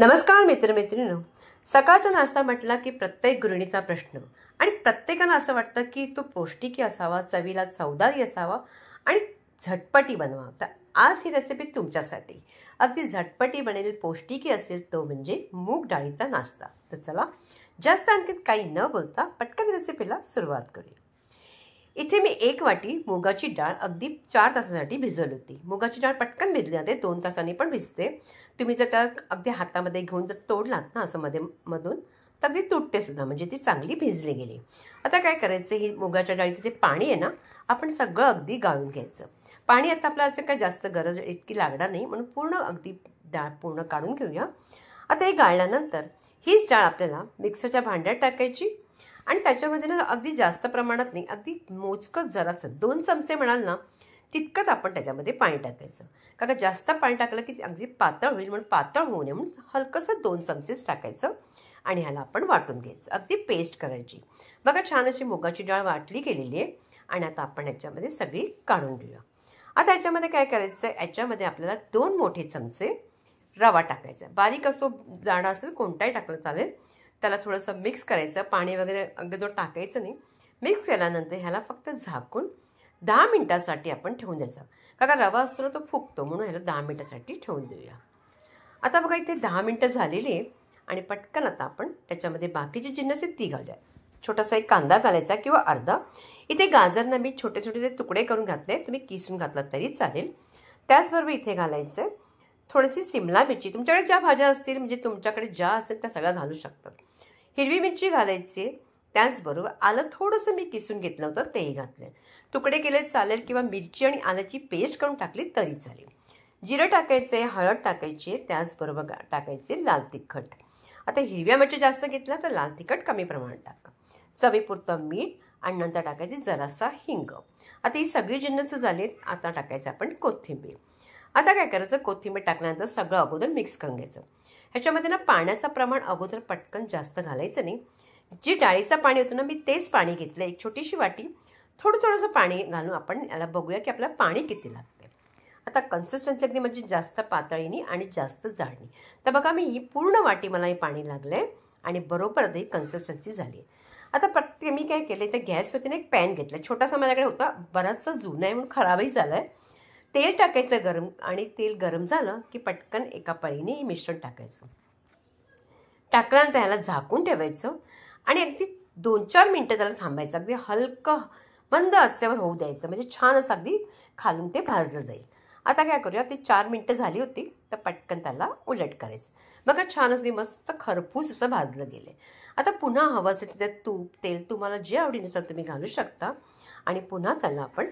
नमस्कार मित्रमैत्रिणींनो, सकाळचा नाश्ता म्हटला की प्रत्येक गृहिणीचा प्रश्न आणि प्रत्येकाला असं वाटतं की तो पौष्टिकी असावा, चवीला चवदारी असावा आणि झटपटी बनवा. तर आज ही रेसिपी तुमच्यासाठी अगदी झटपटी बनेल, पौष्टिकी असेल, तो म्हणजे मूग डाळीचा नाश्ता. तर चला, जास्त आणखी काही न बोलता पटकन रेसिपीला सुरुवात करूया. इथे मी 1 वाटी मुगाची डाळ अगदी 4 तासासाठी भिजवली होती. मुगाची डाळ पटकन भिजली जाते, 2 तासांनी पण भिजते. तुम्ही जर त्या अगदी हातामध्ये घेऊन जर तोडलात ना असं मध्ये मधून, तर अगदी तुटते सुद्धा, म्हणजे ती चांगली भिजली गेली. आता काय करायचं, ही मुगाच्या डाळीचं जे पाणी आहे ना, आपण सगळं अगदी गाळून घ्यायचं. पाणी आता आपल्याला काय जास्त गरज इतकी लागणार नाही, म्हणून पूर्ण अगदी डाळ पूर्ण काढून घेऊया. आता हे गाळल्यानंतर हीच डाळ आपल्याला मिक्सरच्या भांड्यात टाकायची आणि त्याच्यामध्ये ना अगदी जास्त प्रमाणात नाही, अगदी मोजकंच जरासं 2 चमचे म्हणाल ना, तितकंच आपण त्याच्यामध्ये पाणी टाकायचं. कारण जास्त पाणी टाकलं की अगदी पातळ होईल, म्हणून पातळ होऊ नये म्हणून हलकंसं 2 चमचेच टाकायचं आणि ह्याला आपण वाटून घ्यायचं, अगदी पेस्ट करायची. बघा, छान अशी मुगाची डाळ वाटली गेलेली आहे आणि आता आपण ह्याच्यामध्ये सगळी काढून घेऊया. आता ह्याच्यामध्ये काय करायचं, याच्यामध्ये आपल्याला 2 मोठे चमचे रवा टाकायचा. बारीक असो, जाडा असेल, कोणताही टाकलं चालेल. त्याला थोडंसं मिक्स करायचं, पाणी वगैरे अगदी तो टाकायचं नाही. मिक्स केल्यानंतर ह्याला फक्त झाकून 10 मिनिटासाठी आपण ठेवून द्यायचा. कारण रवा असतो ना, तो फुगतो, म्हणून ह्याला 10 मिनिटासाठी ठेवून देऊया. आता बघा, इथे 10 मिनिटं झालेली आहे आणि पटकन आता आपण त्याच्यामध्ये बाकीची जिन्नस ती घालूया. छोटासा एक कांदा घालायचा किंवा अर्धा. इथे गाजरना मी छोटे छोटे तुकडे करून घातले, तुम्ही किसून घातलात तरी चालेल. त्याचबरोबर इथे घालायचं आहे थोडीशी सिमला मिरची. तुमच्याकडे ज्या भाज्या असतील, म्हणजे तुमच्याकडे ज्या असेल त्या सगळ्या घालू शकतात. हिरवी मिरची घालायची. त्याचबरोबर आलं थोडंसं मी किसून घेतलं होतं, तेही घातलं. तुकडे केले चालेल किंवा मिरची आणि आल्याची पेस्ट करून टाकली तरी चालेल. जिरं टाकायचं आहे, हळद टाकायची आहे, त्याचबरोबर टाकायचे लाल तिखट. आता हिरव्या मिरची जास्त घेतल्या तर लाल तिखट कमी प्रमाणात टाका. चवीपुरतं मीठ आणि नंतर टाकायची जरासा हिंग. आता ही सगळी जिन्नस झालीत. आता टाकायचं आपण कोथिंबीर. आता काय करायचं, कोथिंबीर टाकल्यानंतर सगळं अगोदर मिक्स करून घ्यायचं. ह्याच्यामध्ये ना पाण्याचं प्रमाण अगोदर पटकन जास्त घालायचं नाही. जी डाळीचं पाणी होतं ना, मी तेच पाणी घेतलं, एक छोटीशी वाटी. थोडंसं पाणी घालून आपण याला बघूया की आपल्याला पाणी किती लागते. आता कन्सिस्टन्सी अगदी म्हणजे जास्त पातळीनी आणि जास्त जाडणी. तर बघा, मी ही पूर्ण वाटी मला हे पाणी लागलं आहे आणि बरोबर आता ही कन्सिस्टन्सी झाली. आता मी काय केलं, तर गॅसवरती एक पॅन घेतला, छोटासा माझ्याकडे होता, बराचसा जुना आहे म्हणून खराबही झाला आहे. तेल टाकायचं गरम आणि तेल गरम झालं की पटकन एका पळीने हे मिश्रण टाकायचं. टाकल्यानंतर ह्याला झाकून ठेवायचं आणि अगदी 2-4 मिनटं त्याला थांबायचं. अगदी हलकं मंद आचेवर होऊ द्यायचं, म्हणजे छान असं अगदी खालून ते भाजलं जाईल. आता काय करूया, ती 4 मिनटं झाली होती, तर पटकन त्याला उलट करायचं. बघा, छान अगदी मस्त खरपूस असं भाजलं गेलं. आता पुन्हा हवं असेल तिथे तूप, तेल तुम्हाला जे आवडीनुसार तुम्ही घालू शकता आणि पुन्हा त्याला आपण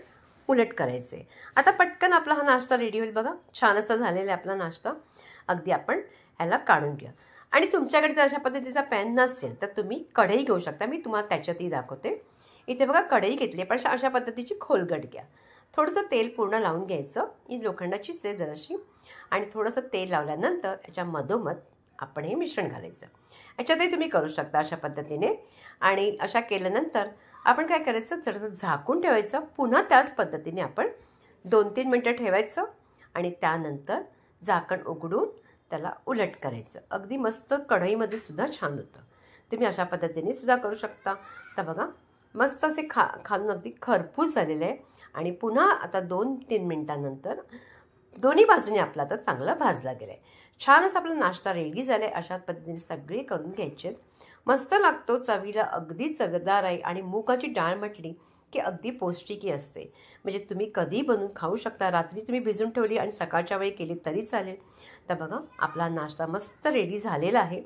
उलट करायचे. आता पटकन आपला हा नाश्ता रेडी होईल. बघा, छान असा झालेला आहे आपला नाश्ता. अगदी आपण ह्याला काढून घ्या. आणि तुमच्याकडे जर अशा पद्धतीचा पॅन नसेल तर तुम्ही कढई घेऊ शकता. मी तुम्हाला त्याच्यातही दाखवते. इथे बघा, कढई घेतली, पण अशा पद्धतीची खोलगट घ्या. थोडंसं तेल पूर्ण लावून घ्यायचं. ही लोखंडाचीच आहे जराशी. आणि थोडंसं तेल लावल्यानंतर याच्या मधोमध आपण हे मिश्रण घालायचं. याच्यातही तुम्ही करू शकता अशा पद्धतीने. आणि अशा केल्यानंतर आपण काय करायचं, जरासं झाकून ठेवायचं. पुन्हा त्याच पद्धतीने आपण 2-3 मिनटं ठेवायचं आणि त्यानंतर झाकण उघडून त्याला उलट करायचं. अगदी मस्त कढईमध्ये सुद्धा छान होतं. तुम्ही अशा पद्धतीने सुद्धा करू शकता. तर बघा, मस्त असे खालून अगदी खरपूस झालेले आहे. आणि पुन्हा आता 2-3 मिनटानंतर दोन्ही बाजूने आपला आता चांगला भाजला गेला आहे. छानच आपला नाश्ता रेडी झाला आहे. अशा पद्धतीने सगळे करून घ्यायचे. मस्त लागतो, चवीला अगदी चवदार आहे. आणि मुगाची डाळ म्हटली की अगदी पौष्टिकी असते, म्हणजे तुम्ही कधी बनवून खाऊ शकता. रात्री तुम्ही भिजून ठेवली आणि सकाळच्या वेळी केली तरी चालेल. तर बघा, आपला नाश्ता मस्त रेडी झालेला आहे.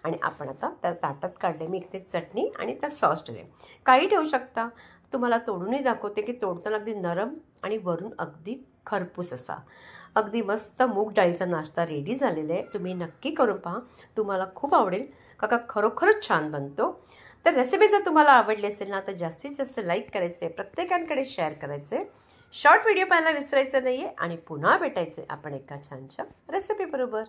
आणि आपण आता त्या ताटात काढले. मी इथे चटणी आणि त्या सॉस ठेवले. काही ठेवू शकता. तुम्हाला तोडूनही दाखवते की तोडताना अगदी नरम आणि वरून अगदी खरपूस असा अगदी मस्त मूग डाळीचा नाश्ता रेडी झालेला आहे. तुम्ही नक्की करून पहा, तुम्हाला खूप आवडेल. काका खरोखरच छान बनतो. तर रेसिपी जर तुम्हाला आवडली असेल ना, तर जास्तीत जास्त लाईक करायचे, प्रत्येकांकडे शेअर करायचे, शॉर्ट व्हिडिओ पाहायला विसरायचं नाही आहे. आणि पुन्हा भेटायचे आपण एका छानशा रेसिपी बरोबर.